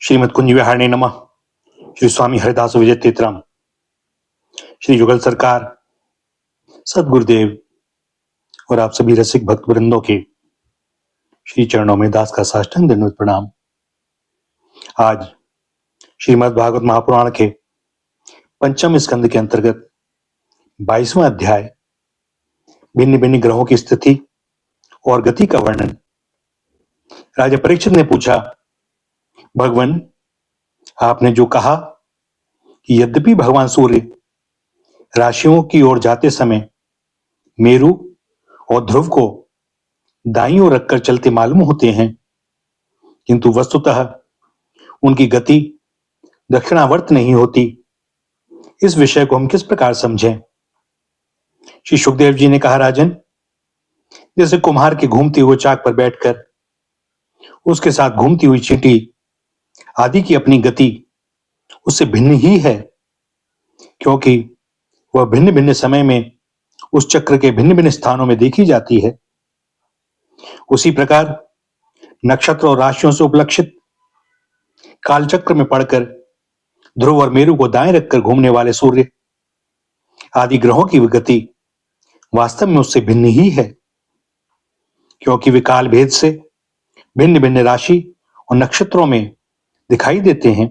श्रीमद कुंज विहारिणे नमः। श्री स्वामी हरिदास विजय तीर्थराम, श्री जुगल सरकार, सदगुरुदेव और आप सभी रसिक भक्त वृंदों के श्री चरणों में दास का साष्टांग दंडवत प्रणाम। आज श्रीमद् भागवत महापुराण के पंचम स्कंद के अंतर्गत 22वां अध्याय भिन्न भिन्न ग्रहों की स्थिति और गति का वर्णन। राजा परीक्षित ने पूछा, भगवान, आपने जो कहा कि यद्यपि भगवान सूर्य राशियों की ओर जाते समय मेरु और ध्रुव को दाईं ओर रखकर चलते मालूम होते हैं, किंतु वस्तुतः उनकी गति दक्षिणावर्त नहीं होती, इस विषय को हम किस प्रकार समझें? श्री सुखदेव जी ने कहा, राजन, जैसे कुम्हार के घूमते हुए चाक पर बैठकर उसके साथ घूमती हुई चींटी आदि की अपनी गति उससे भिन्न ही है, क्योंकि वह भिन्न भिन्न समय में उस चक्र के भिन्न भिन्न स्थानों में देखी जाती है। उसी प्रकार नक्षत्र और राशियों से उपलक्षित कालचक्र में पड़कर ध्रुव और मेरु को दाएं रखकर घूमने वाले सूर्य आदि ग्रहों की गति वास्तव में उससे भिन्न ही है, क्योंकि वे काल भेद से भिन्न भिन्न राशि और नक्षत्रों में दिखाई देते हैं।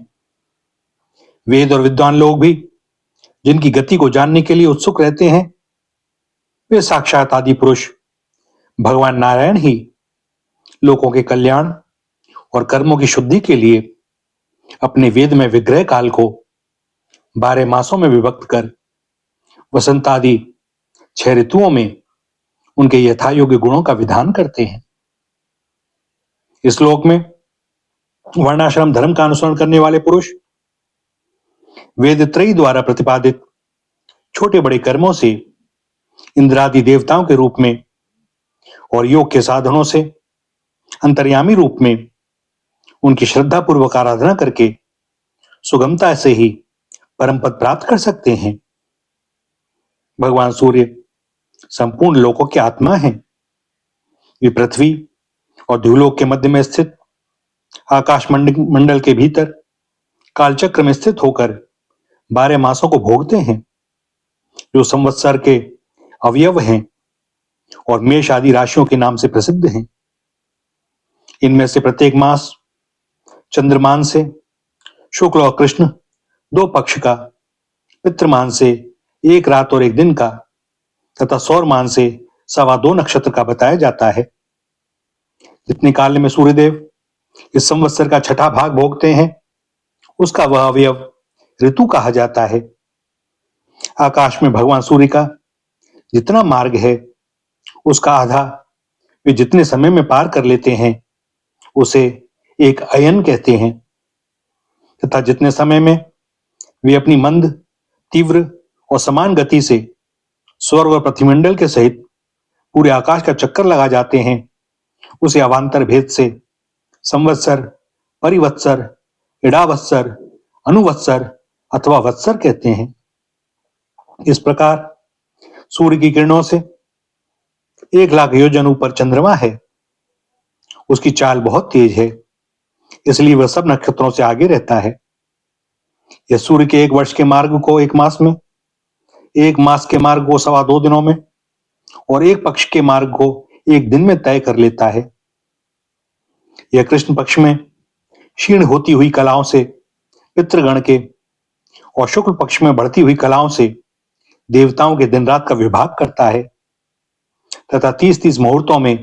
वेद और विद्वान लोग भी जिनकी गति को जानने के लिए उत्सुक रहते हैं, वे साक्षात आदि पुरुष भगवान नारायण ही लोगों के कल्याण और कर्मों की शुद्धि के लिए अपने वेद में विग्रह काल को 12 मासों में विभक्त कर वसंत आदि 6 ऋतुओं में उनके यथायोग्य गुणों का विधान करते हैं। इस श्लोक में वर्णाश्रम धर्म का अनुसरण करने वाले पुरुष वेद त्रयी द्वारा प्रतिपादित छोटे बड़े कर्मों से इंद्रादि देवताओं के रूप में और योग के साधनों से अंतर्यामी रूप में उनकी श्रद्धा पूर्वक आराधना करके सुगमता से ही परम पद प्राप्त कर सकते हैं। भगवान सूर्य संपूर्ण लोकों की आत्मा है। वे पृथ्वी और द्युलोक के मध्य में स्थित आकाश मंडल के भीतर कालचक्र में स्थित होकर 12 मासों को भोगते हैं, जो संवत्सर के अवयव हैं और मेष आदि राशियों के नाम से प्रसिद्ध हैं। इनमें से प्रत्येक मास चंद्रमान से शुक्ल और कृष्ण 2 पक्ष का, पितृमान से 1 रात और 1 दिन का तथा सौरमान से 2.25 नक्षत्र का बताया जाता है। जितने काल में सूर्यदेव इस संवत्सर का 6ठा भाग भोगते हैं, उसका वह अवयव ऋतु कहा जाता है। आकाश में भगवान सूर्य का जितना मार्ग है, उसका आधा वे जितने समय में पार कर लेते हैं, उसे एक अयन कहते हैं, तथा जितने समय में वे अपनी मंद, तीव्र और समान गति से स्वर्ग और पृथ्वीमंडल के सहित पूरे आकाश का चक्कर लगा जाते हैं, उसे अवांतर भेद से संवत्सर, परिवत्सर, इडावत्सर, अनुवत्सर अथवा वत्सर कहते हैं। इस प्रकार सूर्य की किरणों से 1 लाख योजन ऊपर चंद्रमा है। उसकी चाल बहुत तेज है, इसलिए वह सब नक्षत्रों से आगे रहता है। यह सूर्य के 1 वर्ष के मार्ग को 1 मास में, 1 मास के मार्ग को 2.25 दिनों में और 1 पक्ष के मार्ग को 1 दिन में तय कर लेता है। यह कृष्ण पक्ष में क्षीण होती हुई कलाओं से पितृगण के और शुक्ल पक्ष में बढ़ती हुई कलाओं से देवताओं के दिन रात का विभाग करता है तथा 30-30 मुहूर्तों में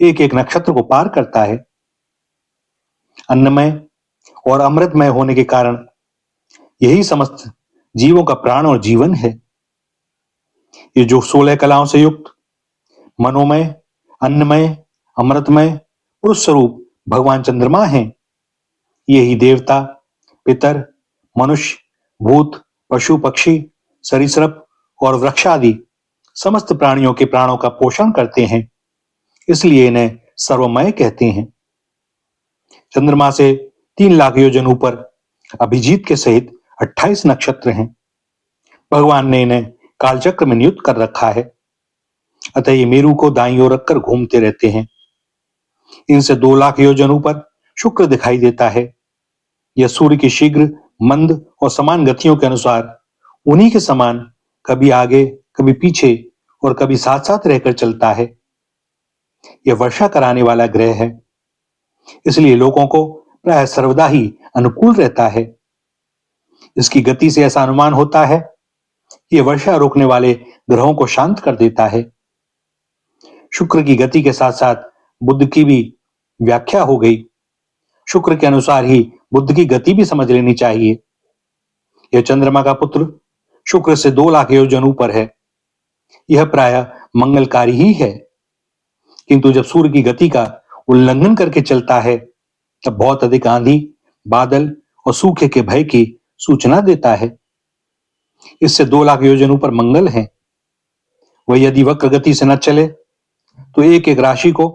1-1 नक्षत्र को पार करता है। अन्नमय और अमृतमय होने के कारण यही समस्त जीवों का प्राण और जीवन है। ये जो 16 कलाओं से युक्त मनोमय, अन्नमय, अमृतमय पुरुष स्वरूप भगवान चंद्रमा हैं, ये ही देवता, पितर, मनुष्य, भूत, पशु, पक्षी, सरीसृप और वृक्ष आदि समस्त प्राणियों के प्राणों का पोषण करते हैं, इसलिए इन्हें सर्वमय कहते हैं। चंद्रमा से 3 लाख योजन ऊपर अभिजीत के सहित 28 नक्षत्र हैं। भगवान ने इन्हें कालचक्र में नियुक्त कर रखा है, अतः ये मेरु को दाईं ओर रखकर घूमते रहते हैं। इनसे 2 लाख योजन ऊपर शुक्र दिखाई देता है। यह सूर्य की शीघ्र, मंद और समान गतियों के अनुसार उन्हीं के समान कभी आगे, कभी पीछे और कभी साथ साथ रहकर चलता है। यह वर्षा कराने वाला ग्रह है, इसलिए लोगों को प्राय सर्वदा ही अनुकूल रहता है। इसकी गति से ऐसा अनुमान होता है कि यह वर्षा रोकने वाले ग्रहों को शांत कर देता है। शुक्र की गति के साथ साथ बुध की भी व्याख्या हो गई। शुक्र के अनुसार ही बुध की गति भी समझ लेनी चाहिए। यह चंद्रमा का पुत्र शुक्र से 2 लाख योजन ऊपर है। यह प्रायः मंगलकारी ही है, किंतु जब सूर्य की गति का उल्लंघन करके चलता है तब बहुत अधिक आंधी, बादल और सूखे के भय की सूचना देता है। इससे 2 लाख योजन ऊपर मंगल है। वह यदि वक्र गति से न चले तो एक एक राशि को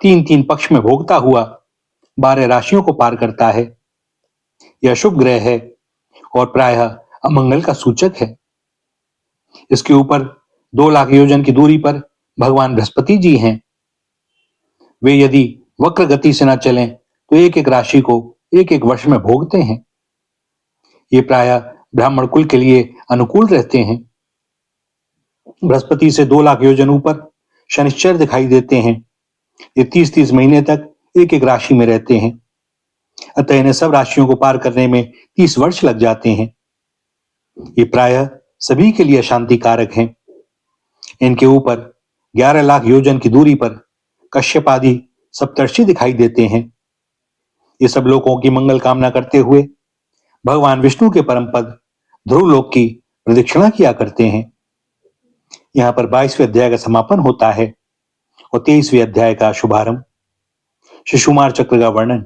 3-3 पक्ष में भोगता हुआ 12 राशियों को पार करता है। यह शुभ ग्रह है और प्रायः अमंगल का सूचक है। इसके ऊपर 2 लाख योजन की दूरी पर भगवान बृहस्पति जी हैं। वे यदि वक्र गति से न चलें तो एक एक राशि को एक एक वर्ष में भोगते हैं। ये प्रायः ब्राह्मण कुल के लिए अनुकूल रहते हैं। बृहस्पति से 2 लाख योजन ऊपर शनिश्चर दिखाई देते हैं। ये 30-30 महीने तक एक एक राशि में रहते हैं, अतः इन्हें सब राशियों को पार करने में 30 वर्ष लग जाते हैं। ये प्रायः सभी के लिए शांति कारक हैं। इनके ऊपर 11 लाख योजन की दूरी पर कश्यप आदि सप्तर्षि दिखाई देते हैं। ये सब लोगों की मंगल कामना करते हुए भगवान विष्णु के परम पद ध्रुवलोक की प्रदक्षिणा किया करते हैं। यहाँ पर 22वें अध्याय का समापन होता है और 23वें अध्याय का शुभारंभ। शिशुमार चक्र का वर्णन।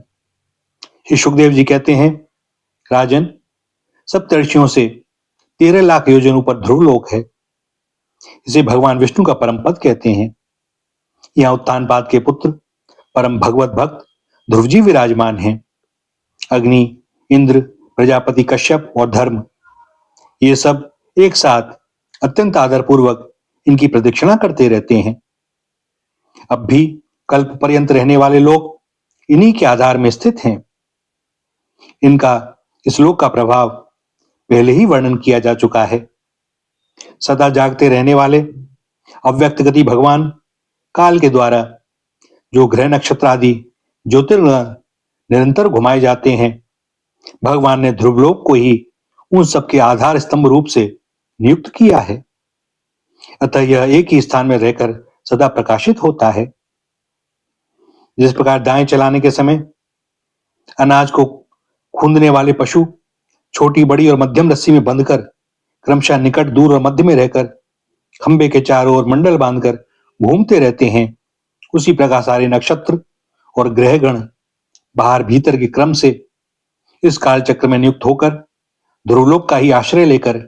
श्री सुखदेव जी कहते हैं, राजन, सप्तर्षियों से 13 लाख योजन ऊपर ध्रुवलोक है। इसे भगवान विष्णु का परम पद कहते हैं। यहाँ उत्तानपाद के पुत्र परम भगवत भक्त ध्रुव जी विराजमान हैं। अग्नि, इंद्र, प्रजापति कश्यप और धर्म, ये सब एक साथ अत्यंत आदर पूर्वक इनकी प्रदक्षिणा करते रहते हैं। अब भी कल्प पर्यंत रहने वाले लोग इन्हीं के आधार में स्थित हैं। इनका इस लोक का प्रभाव पहले ही वर्णन किया जा चुका है। सदा जागते रहने वाले अव्यक्त गति भगवान काल के द्वारा जो ग्रह नक्षत्र आदि ज्योतिर्गण निरंतर घुमाए जाते हैं, भगवान ने ध्रुवलोक को ही उन सबके आधार स्तंभ रूप से नियुक्त किया है। अतः यह एक ही स्थान में रहकर सदा प्रकाशित होता है। जिस प्रकार दाएं चलाने के समय अनाज को खूंदने वाले पशु छोटी, बड़ी और मध्यम रस्सी में बंधकर क्रमशः निकट, दूर और मध्य में रहकर खंबे के चारों ओर मंडल बांधकर घूमते रहते हैं, उसी प्रकार सारे नक्षत्र और ग्रहगण बाहर भीतर के क्रम से इस काल चक्र में नियुक्त होकर ध्रुवलोक का ही आश्रय लेकर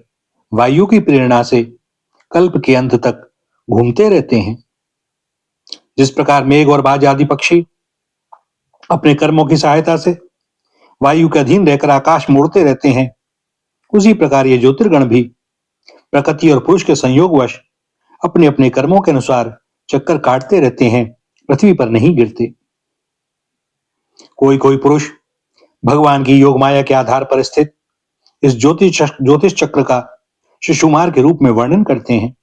वायु की प्रेरणा से कल्प के अंत तक घूमते रहते हैं। जिस प्रकार मेघ और बाज आदि पक्षी अपने कर्मों की सहायता से वायु के अधीन रहकर आकाश मोड़ते रहते हैं, उसी प्रकार ये ज्योतिर्गण भी प्रकृति और पुरुष के संयोगवश अपने अपने कर्मों के अनुसार चक्कर काटते रहते हैं, पृथ्वी पर नहीं गिरते। कोई कोई पुरुष भगवान की योग माया के आधार पर स्थित इस ज्योतिष चक्र का शिशुमार के रूप में वर्णन करते हैं।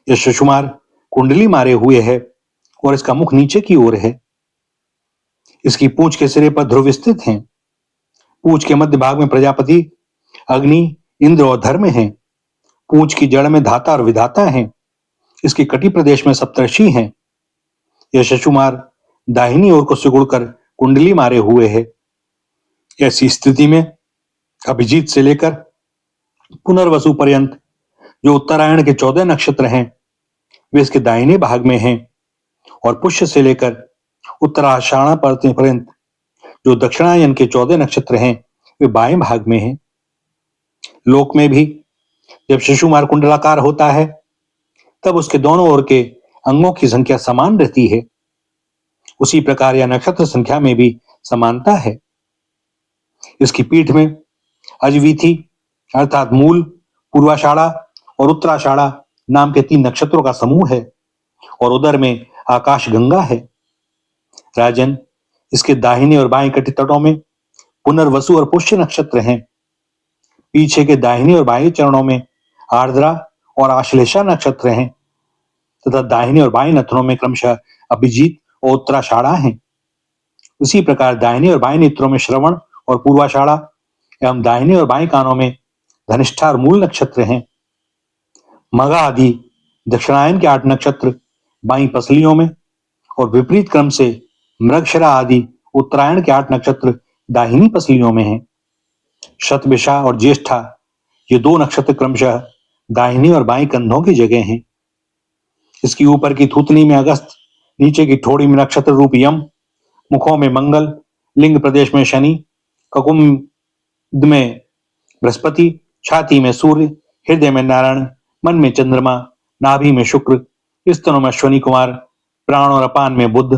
यह शिशुमार कुंडली मारे हुए है और इसका मुख नीचे की ओर है। इसकी पूंछ के सिरे पर ध्रुव स्थित हैं। पूंछ के मध्य भाग में प्रजापति, अग्नि, इंद्र और धर्म हैं। पूंछ की जड़ में धाता और विधाता हैं। इसके कटी प्रदेश में सप्तर्षि हैं। यह शिशुमार दाहिनी ओर को सिकुड़कर कुंडली मारे हुए है। ऐसी स्थिति में अभिजीत से लेकर पुनर्वसु पर्यंत जो उत्तरायण के 14 नक्षत्र हैं वे इसके दाहिने भाग में हैं, और पुष्य से लेकर उत्तराषाढ़ा पर्यंत जो दक्षिणायन के 14 नक्षत्र हैं वे बाएं भाग में हैं। लोक में भी जब शिशुमार कुंडलाकार होता है तब उसके दोनों ओर के अंगों की संख्या समान रहती है। उसी प्रकार यह नक्षत्र संख्या में भी समानता है। इसकी पीठ में अजवीथी अर्थात मूल, पूर्वाषाढ़ा और उत्तराषाढ़ा नाम के 3 नक्षत्रों का समूह है, और उदर में आकाश गंगा है। राजन, इसके दाहिने और बाएं कटी तटों में पुनर्वसु और पुष्य नक्षत्र हैं। पीछे के दाहिने और बाएं चरणों में आर्द्रा और आश्लेषा नक्षत्र हैं तथा दाहिने और बाएं नथनों में क्रमशः अभिजीत और उत्तराषाढ़ा हैं। उसी प्रकार दाहिने और बाएं नेत्रों में श्रवण और पूर्वाषाढ़ा एवं दाहिने और बाएं कानों में धनिष्ठा और मूल नक्षत्र हैं। मघा आदि दक्षिणायन के 8 नक्षत्र बाई पसलियों में और विपरीत क्रम से मृगशिरा आदि उत्तरायण के 8 नक्षत्र दाहिनी पसलियों में हैं। शतभिषा और ज्येष्ठा ये 2 नक्षत्र क्रमशः दाहिनी और बाएं कंधों की जगह हैं। इसकी ऊपर की थूतनी में अगस्त, नीचे की ठोड़ी में नक्षत्र रूप यम, मुखों में मंगल, लिंग प्रदेश में शनि, ककुम में बृहस्पति, छाती में सूर्य, हृदय में नारायण, मन में चंद्रमा, नाभि में शुक्र, स्तनों में अश्वनी कुमार, प्राण और अपान में बुध,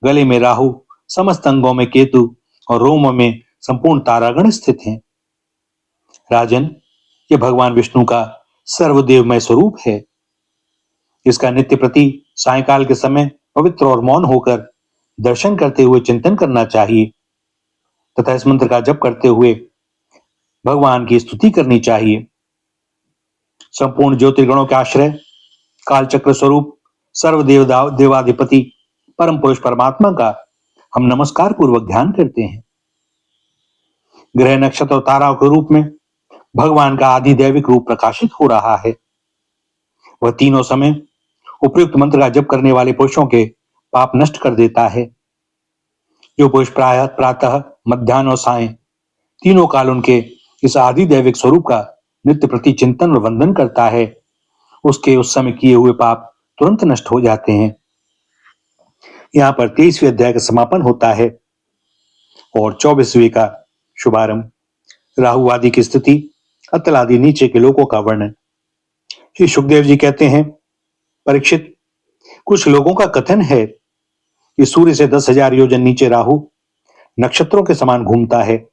गले में राहु, समस्त अंगों में केतु और रोमों में संपूर्ण तारागण स्थित हैं। राजन, ये भगवान विष्णु का सर्वदेवमय स्वरूप है। इसका नित्य प्रति सायंकाल के समय पवित्र और मौन होकर दर्शन करते हुए चिंतन करना चाहिए तथा इस मंत्र का जप करते हुए भगवान की स्तुति करनी चाहिए। संपूर्ण ज्योतिर्गणों के आश्रय, कालचक्र स्वरूप, सर्वदेव देवाधिपति परम पुरुष परमात्मा का हम नमस्कार पूर्वक ध्यान करते हैं। ग्रह, नक्षत्र और ताराओं के रूप में भगवान का आदि दैविक रूप प्रकाशित हो रहा है। वह तीनों समय उपयुक्त मंत्र का जप करने वाले पुरुषों के पाप नष्ट कर देता है। जो पुरुष प्रातः, मध्याह्न और सायं तीनों काल उनके इस आदि दैविक स्वरूप का नित्य प्रति चिंतन और वंदन करता है, उसके उस समय किए हुए पाप तुरंत नष्ट हो जाते हैं। यहाँ पर 23वें अध्याय का समापन होता है और 24वें का शुभारंभ। राहु आदि की स्थिति, अतल आदि नीचे के लोगों का वर्णन। श्री सुखदेव जी कहते हैं, परीक्षित, कुछ लोगों का कथन है कि सूर्य से 10,000 योजन नीचे राहु नक्षत्रों के समान घूमता है।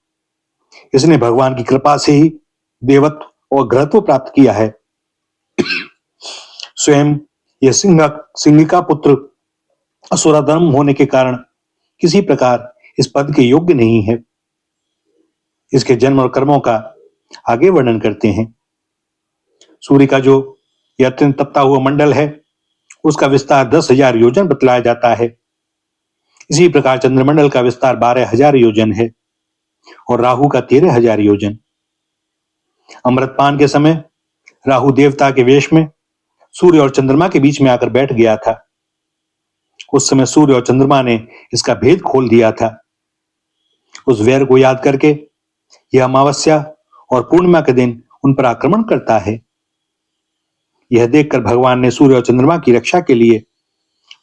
इसने भगवान की कृपा से ही देवत्व और ग्रहत्व प्राप्त किया है। स्वयं यह सिंह का पुत्र असुराधर्म होने के कारण किसी प्रकार इस पद के योग्य नहीं है। इसके जन्म और कर्मों का आगे वर्णन करते हैं। सूर्य का जो यह अत्यंत तपता हुआ मंडल है, उसका विस्तार 10,000 योजन बतलाया जाता है। इसी प्रकार चंद्रमंडल का विस्तार 12,000 योजन है और राहु का 13,000 योजन। अमृतपान के समय राहु देवता के वेश में सूर्य और चंद्रमा के बीच में आकर बैठ गया था। उस समय सूर्य और चंद्रमा ने इसका भेद खोल दिया था। उस वैर को याद करके यह अमावस्या और पूर्णिमा के दिन उन पर आक्रमण करता है। यह देखकर भगवान ने सूर्य और चंद्रमा की रक्षा के लिए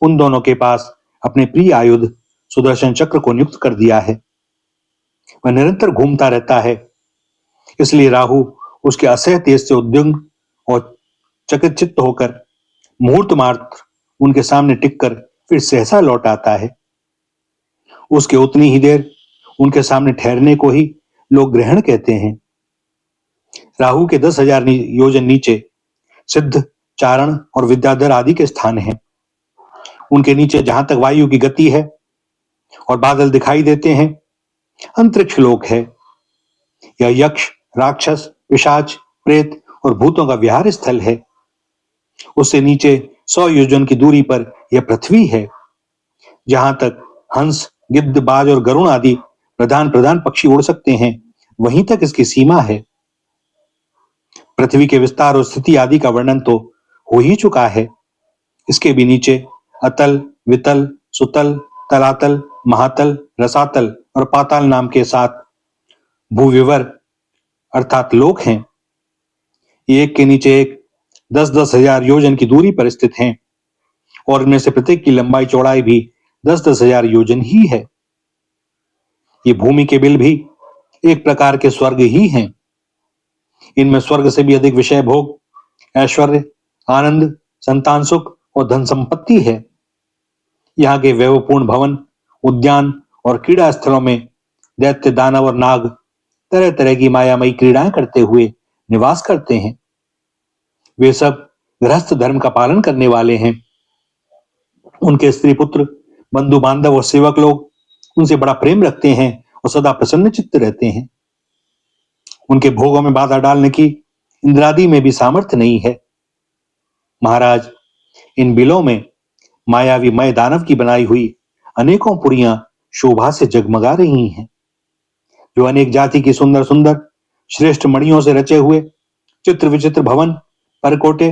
उन दोनों के पास अपने प्रिय आयुध सुदर्शन चक्र को नियुक्त कर दिया है। वह निरंतर घूमता रहता है, इसलिए राहु उसके असह्य तेज से उद्विग्न और चकित होकर मुहूर्त मात्र उनके सामने टिककर फिर सहसा लौट आता है। उसके उतनी ही देर उनके सामने ठहरने को ही लोग ग्रहण कहते हैं। राहु के 10,000 योजन नीचे सिद्ध, चारण और विद्याधर आदि के स्थान हैं। उनके नीचे जहां तक वायु की गति है और बादल दिखाई देते हैं, अंतरिक्ष लोक है। यह यक्ष, राक्षस, पिशाच, प्रेत और भूतों का विहार स्थल है। उससे नीचे 100 योजन की दूरी पर यह पृथ्वी है। जहां तक हंस, गिद्ध, बाज और गरुण आदि प्रधान पक्षी उड़ सकते हैं, वहीं तक इसकी सीमा है। पृथ्वी के विस्तार और स्थिति आदि का वर्णन तो हो ही चुका है। इसके भी नीचे अतल, वितल, सुतल, तलातल, महातल, रसातल और पाताल नाम के 7 भूविवर अर्थात लोक हैं। एक के नीचे एक 10-10 हजार योजन की दूरी पर स्थित हैं और इनमें से प्रत्येक की लंबाई चौड़ाई भी 10-10 हजार योजन ही है। ये भूमि के बिल भी एक प्रकार के स्वर्ग ही हैं। इनमें स्वर्ग से भी अधिक विषय भोग, ऐश्वर्य, आनंद, संतान सुख और धन संपत्ति है। यहाँ के वैभवपूर्ण भवन, उद्यान और क्रीड़ा स्थलों में दैत्य, दानव और नाग तरह तरह की मायामयी क्रीड़ाएं करते हुए निवास करते हैं। वे सब गृहस्थ धर्म का पालन करने वाले हैं। उनके स्त्री पुत्र, बंधु बांधव और सेवक लोग उनसे बड़ा प्रेम रखते हैं और सदा प्रसन्न चित्त रहते हैं। उनके भोगों में बाधा डालने की इंद्रादि में भी सामर्थ्य नहीं है। महाराज, इन बिलों में मायावी मय दानव की बनाई हुई अनेकों पुरियां शोभा से जगमगा रही हैं, जो अनेक जाति की सुंदर सुंदर श्रेष्ठ मणियों से रचे हुए चित्र विचित्र भवन, परकोटे,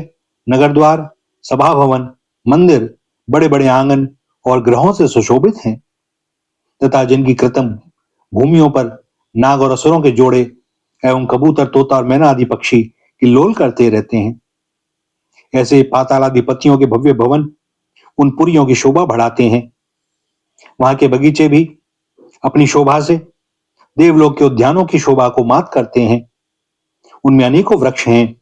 नगर द्वार, सभा भवन, मंदिर, बड़े बड़े आंगन और ग्रहों से सुशोभित हैं, तथा जिनकी कृत्रिम भूमियों पर नाग और असुरों के जोड़े एवं कबूतर, तोता और मैना आदि पक्षी किल्लोल करते रहते हैं। ऐसे पातालाधिपतियों के भव्य भवन उन पुरियों की शोभा बढ़ाते हैं। वहां के बगीचे भी अपनी शोभा से देवलोक के उद्यानों की शोभा को मात करते हैं। उनमें अनेकों वृक्ष हैं,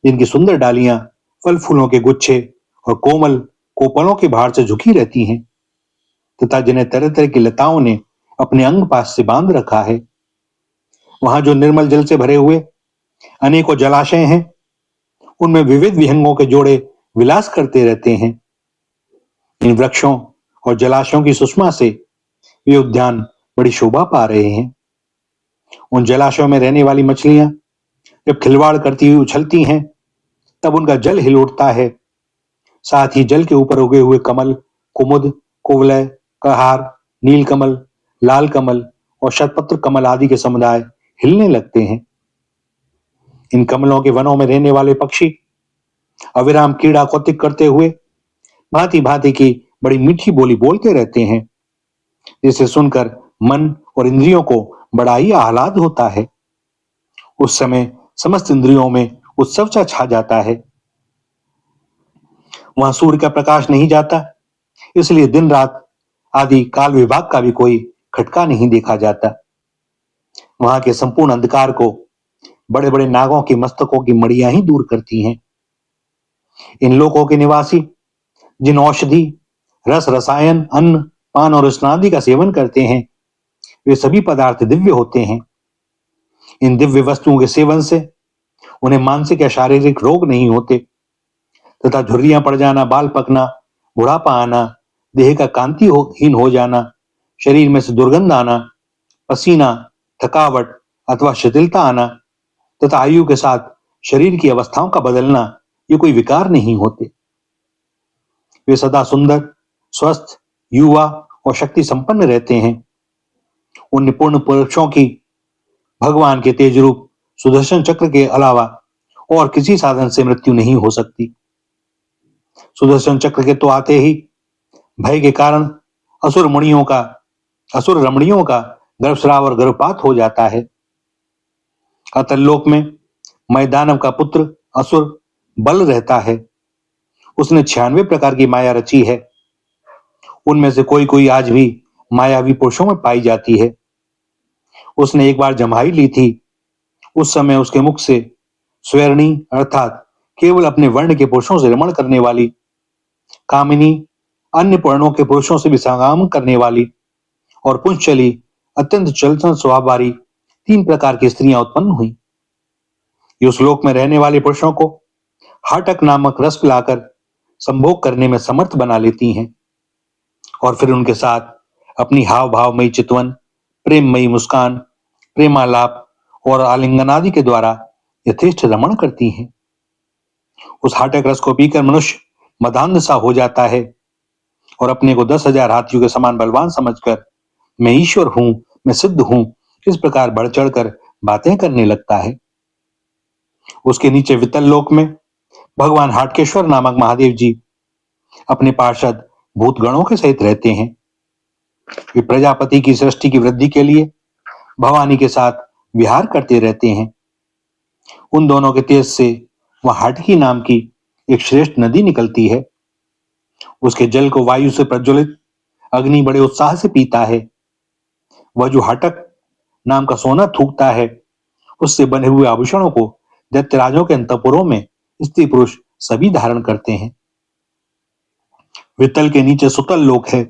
जिनकी सुंदर डालियां फल फूलों के गुच्छे और कोमल कोपलों के भार से झुकी रहती हैं, तथा जिन्हें तरह तरह की लताओं ने अपने अंग पास से बांध रखा है। वहां जो निर्मल जल से भरे हुए अनेकों जलाशय हैं, उनमें विविध विहंगों के जोड़े विलास करते रहते हैं। इन वृक्षों और जलाशयों की सुषमा से वे उद्यान बड़ी शोभा पा रहे हैं। उन जलाशयों में रहने वाली मछलियां जब खिलवाड़ करती हुई उछलती हैं, तब उनका जल हिल उठता है। साथ ही जल के ऊपर उगे हुए कमल, कुमुद, कुवलय, कहार, नील कमल, लाल कमल और शतपत्र कमल आदि के समुदाय हिलने लगते हैं। इन कमलों के वनों में रहने वाले पक्षी अविराम कीड़ा कौतिक करते हुए भांति भांति की बड़ी मीठी बोली बोलते रहते हैं, जिसे सुनकर मन और इंद्रियों को बड़ा ही आह्लाद होता है। उस समय समस्त इंद्रियों में उत्सव सा छा जाता है। वहां सूर्य का प्रकाश नहीं जाता, इसलिए दिन रात आदि काल विभाग का भी कोई खटका नहीं देखा जाता। वहां के संपूर्ण अंधकार को बड़े बड़े नागों के मस्तकों की मड़ियां ही दूर करती हैं। इन लोकों के निवासी जिन औषधि, रस, रसायन, अन्न, पान और स्नादि का सेवन करते हैं, वे सभी पदार्थ दिव्य होते हैं। इन दिव्य वस्तुओं के सेवन से उन्हें मानसिक या शारीरिक रोग नहीं होते, तथा झुर्रियां पड़ जाना, बाल पकना, बुढ़ापा आना, देह का हीन हो जाना, शरीर में से दुर्गंध आना, पसीना, थकावट अथवा शिथिलता आना तथा आयु के साथ शरीर की अवस्थाओं का बदलना, ये कोई विकार नहीं होते। वे सदा सुंदर, स्वस्थ, युवा और शक्ति संपन्न रहते हैं। उन निपुण पुरुषों की भगवान के तेज रूप सुदर्शन चक्र के अलावा और किसी साधन से मृत्यु नहीं हो सकती। सुदर्शन चक्र के तो आते ही भय के कारण असुर रमणियों का गर्भस्राव और गर्भपात हो जाता है। अतल लोक में मैदानव का पुत्र असुर बल रहता है। उसने 96 प्रकार की माया रची है। उनमें से कोई कोई आज भी मायावी पुरुषों में पाई जाती है। उसने एक बार जम्हाई ली थी। उस समय उसके मुख से स्वर्णी अर्थात केवल अपने वर्ण के पुरुषों से रमण करने वाली, कामिनी अन्य वर्णों के पुरुषों से भी संगम करने वाली और पुंचली अत्यंत चलचल स्वभाव वाली 3 प्रकार की स्त्रियां उत्पन्न हुई। ये उस लोक में रहने वाले पुरुषों को हाटक नामक रस पिलाकर संभोग करने में समर्थ बना लेती हैं और फिर उनके साथ अपनी हाव भावमयी चितवन, प्रेममयी मुस्कान, प्रेमालाप और आलिंगन आदि के द्वारा यथेष्ट रमण करती हैं। उस हाटक रस को पीकर मनुष्य मदान्ध सा हो जाता है और अपने को 10,000 हाथियों के समान बलवान समझकर मैं ईश्वर हूं, मैं सिद्ध हूं, इस प्रकार बढ़ चढ़कर बातें करने लगता है। उसके नीचे वितल लोक में भगवान हाटकेश्वर नामक महादेव जी अपने पार्षद भूतगणों के सहित रहते हैं। वे प्रजापति की सृष्टि की वृद्धि के लिए भवानी के साथ विहार करते रहते हैं। उन दोनों के तेज से वह हाटकी नाम की एक श्रेष्ठ नदी निकलती है। उसके जल को वायु से प्रज्वलित अग्नि बड़े उत्साह से पीता है। वह जो हाटक नाम का सोना थूकता है, उससे बने हुए आभूषणों को दैत्यराजों के अंतपुरों में स्त्री पुरुष सभी धारण करते हैं। वितल के नीचे सुतल लोक है।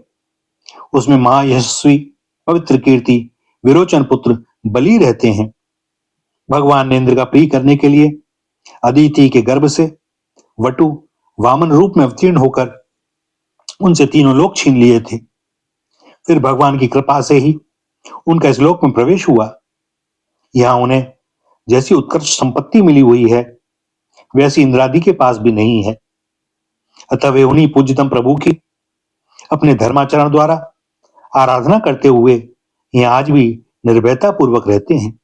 उसमें महायशस्वी पवित्र कीर्ति विरोचन पुत्र बलि रहते हैं। भगवान ने इंद्र का प्रिय करने के लिए अदिति के गर्भ से वटु वामन रूप में अवतीर्ण होकर उनसे तीनों लोक छीन लिए थे। फिर भगवान की कृपा से ही उनका इस लोक में प्रवेश हुआ। यहां उन्हें जैसी उत्कृष्ट संपत्ति मिली हुई है वैसी इंद्रादि के पास भी नहीं है। अतः वे उन्हीं पूज्यतम प्रभु की अपने धर्माचरण द्वारा आराधना करते हुए यहाँ आज भी निर्भयता पूर्वक रहते हैं।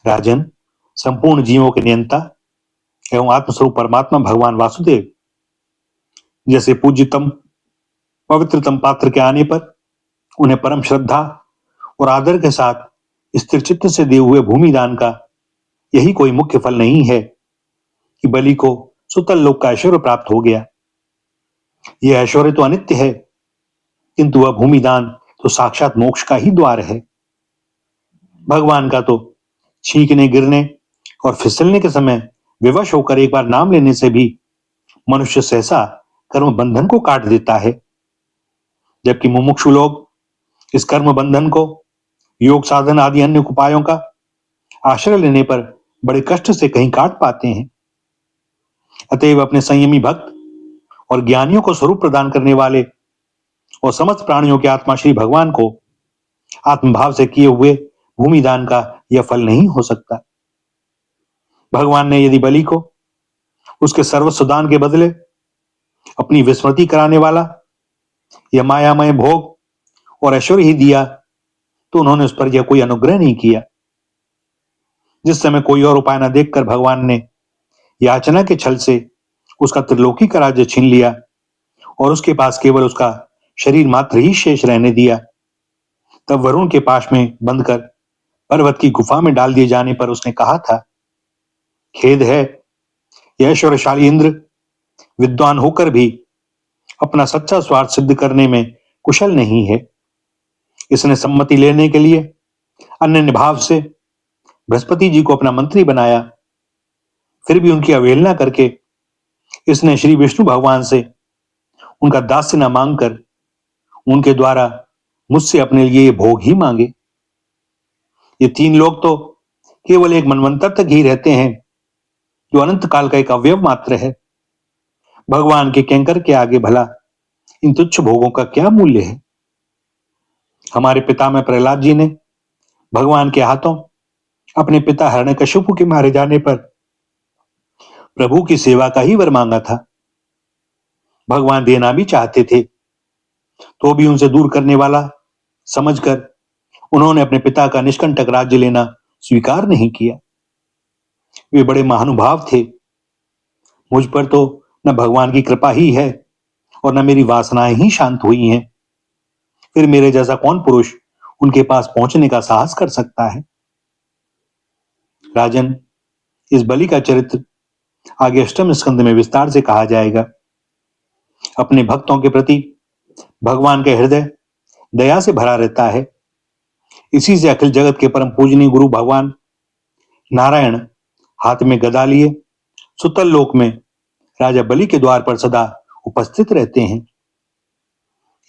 राजन, संपूर्ण जीवों के नियंता एवं आत्मस्वरूप परमात्मा भगवान वासुदेव जैसे पूज्यतम पवित्रतम पात्र के आने पर उन्हें परम श्रद्धा और आदर के साथ स्थिर चित्त से दिए हुए भूमि दान का यही कोई मुख्य फल नहीं है कि बलि को सुतल लोक का ऐश्वर्य प्राप्त हो गया। यह ऐश्वर्य तो अनित्य है, किंतु वह भूमि दान तो साक्षात मोक्ष का ही द्वार है। भगवान का तो छींकने, गिरने और फिसलने के समय विवश होकर एक बार नाम लेने से भी मनुष्य सहसा कर्म बंधन को काट देता है, जबकि मुमुक्षु लोग इस कर्म बंधन को योग साधन आदि अन्य उपायों का आश्रय लेने पर बड़े कष्ट से कहीं काट पाते हैं। अतएव अपने संयमी भक्त और ज्ञानियों को स्वरूप प्रदान करने वाले और समस्त प्राणियों के आत्मा श्री भगवान को आत्मभाव से किए हुए भूमि दान का यह फल नहीं हो सकता। भगवान ने यदि बलि को उसके सर्वस्व दान के बदले अपनी विस्मृति कराने वाला यह मायामय भोग और ऐश्वर्य ही दिया तो उन्होंने उस पर यह कोई अनुग्रह नहीं किया। जिस समय कोई और उपाय न देखकर भगवान ने याचना के छल से उसका त्रिलोकी का राज्य छीन लिया और उसके पास केवल उसका शरीर मात्र ही शेष रहने दिया, तब वरुण के पास में बंद कर पर्वत की गुफा में डाल दिए जाने पर उसने कहा था, खेद है, यह ऐश्वर्यशाली इंद्र विद्वान होकर भी अपना सच्चा स्वार्थ सिद्ध करने में कुशल नहीं है। इसने सम्मति लेने के लिए अन्य भाव से बृहस्पति जी को अपना मंत्री बनाया, फिर भी उनकी अवहेलना करके इसने श्री विष्णु भगवान से उनका दास्य न मांगकर उनके द्वारा मुझसे अपने लिए ये भोग ही मांगे। ये तीन लोग तो केवल एक मनवंतर तक ही रहते हैं, जो अनंत काल का एक अवयव मात्र है। भगवान के किंकर के आगे भला इन तुच्छ भोगों का क्या मूल्य है। हमारे पिता में प्रहलाद जी ने भगवान के हाथों अपने पिता हिरण्यकशिपु के मारे जाने पर प्रभु की सेवा का ही वर मांगा था। भगवान देना भी चाहते थे, तो भी उनसे दूर करने वाला समझकर उन्होंने अपने पिता का निष्कंटक राज्य लेना स्वीकार नहीं किया। वे बड़े महानुभाव थे। मुझ पर तो न भगवान की कृपा ही है और न मेरी वासनाएं ही शांत हुई हैं। फिर मेरे जैसा कौन पुरुष उनके पास पहुंचने का साहस कर सकता है। राजन, इस बलि का चरित्र आगे अष्टम स्कंद में विस्तार से कहा जाएगा। अपने भक्तों के प्रति भगवान का हृदय दया से भरा रहता है। इसी से अखिल जगत के परम पूजनीय गुरु भगवान नारायण हाथ में गदा लिए सुतल लोक में राजा बलि के द्वार पर सदा उपस्थित रहते हैं।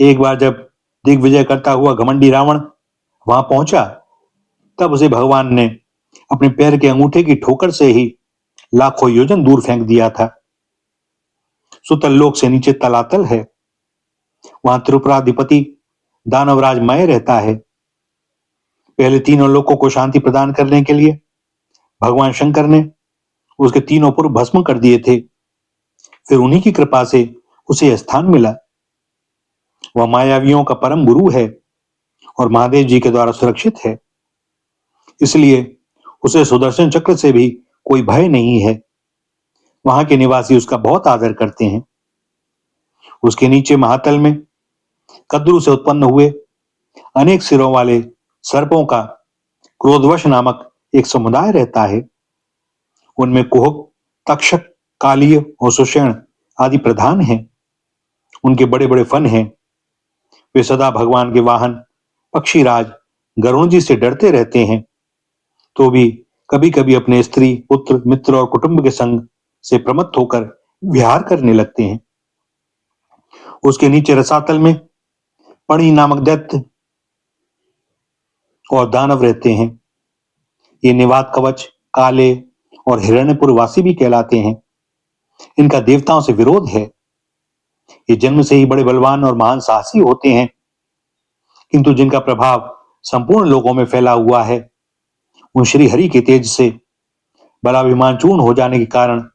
एक बार जब दिग्विजय करता हुआ घमंडी रावण वहां पहुंचा, तब उसे भगवान ने अपने पैर के अंगूठे की ठोकर से ही लाखों योजन दूर फेंक दिया था। सुतल लोक से नीचे तलातल है, वहां त्रिपुराधिपति दानवराज मय रहता है। पहले तीनों लोकों को शांति प्रदान करने के लिए भगवान शंकर ने उसके तीनों पुर भस्म कर दिए थे। फिर उन्हीं की कृपा से उसे यह स्थान मिला। वह मायावियों का परम गुरु है और महादेव जी के द्वारा सुरक्षित है, इसलिए उसे सुदर्शन चक्र से भी कोई भय नहीं है। वहां के निवासी उसका बहुत आदर करते हैं। उसके नीचे महातल में कद्रु से उत्पन्न हुए अनेक सिरों वाले सर्पों का क्रोधवश नामक एक समुदाय रहता है। उनमें कुहक, तक्षक, कालिय और सुषेण आदि प्रधान हैं। उनके बड़े बड़े फन हैं। वे सदा भगवान के वाहन पक्षीराज गरुण जी से डरते रहते हैं, तो भी कभी कभी अपने स्त्री, पुत्र, मित्र और कुटुंब के संग से प्रमत्त होकर विहार करने लगते हैं। उसके नीचे रसातल में पणि नामक दैत्य और दानव रहते हैं। ये निवात कवच, काले और हिरण्यपुर वासी भी कहलाते हैं। इनका देवताओं से विरोध है। ये जन्म से ही बड़े बलवान और महान साहसी होते हैं, किंतु जिनका प्रभाव संपूर्ण लोगों में फैला हुआ है। उन श्री हरि के तेज से बलाभिमान चूर्ण हो जाने के कारण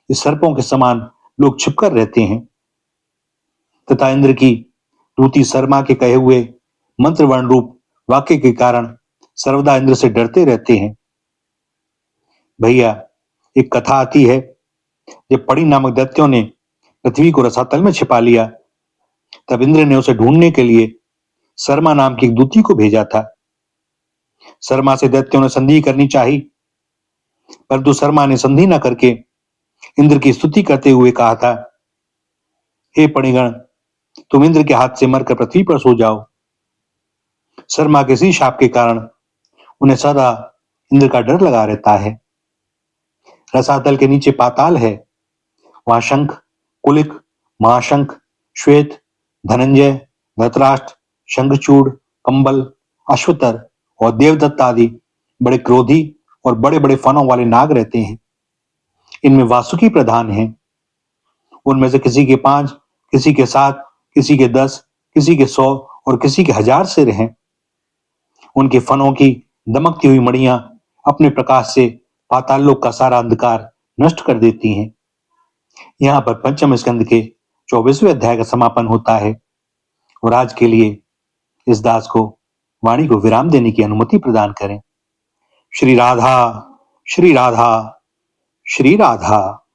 इस सर्पों के समान लोग छिपकर रहते हैं तथा इंद्र की दूती शर्मा के कहे हुए मंत्रवर्ण रूप वाक्य के कारण सर्वदा इंद्र से डरते रहते हैं। भैया, एक कथा आती है, जब पड़ी नामक दैत्यों ने पृथ्वी को रसातल में छिपा लिया, तब इंद्र ने उसे ढूंढने के लिए शर्मा नाम की एक दूती को भेजा था। शर्मा से दैत्यों ने संधि करनी चाहिए, परंतु शर्मा ने संधि न करके इंद्र की स्तुति करते हुए कहा था, हे पणिगण, तुम इंद्र के हाथ से मरकर पृथ्वी पर सो जाओ। शर्मा के इसी शाप के कारण उन्हें सदा इंद्र का डर लगा रहता है। रसातल के नीचे पाताल है, वहां शंख, कुलिक, महाशंख, श्वेत, धनंजय, धृतराष्ट्र, शंखचूड़, कंबल, अश्वतर और देवदत्त आदि बड़े क्रोधी और बड़े बड़े फनों वाले नाग रहते हैं। इनमें वासुकी प्रधान है। उनमें से किसी के 5, किसी के 7, किसी के 10, किसी के 100 और किसी के 1000 सिर हैं। उनके फनों की दमकती हुई मणियां अपने प्रकाश से पाताल लोक का सारा अंधकार नष्ट कर देती हैं। यहाँ पर पंचम स्कंद के 24वें अध्याय का समापन होता है और आज के लिए इस दास को वाणी को विराम देने की अनुमति प्रदान करें। श्री राधा, श्री राधा, श्री राधा।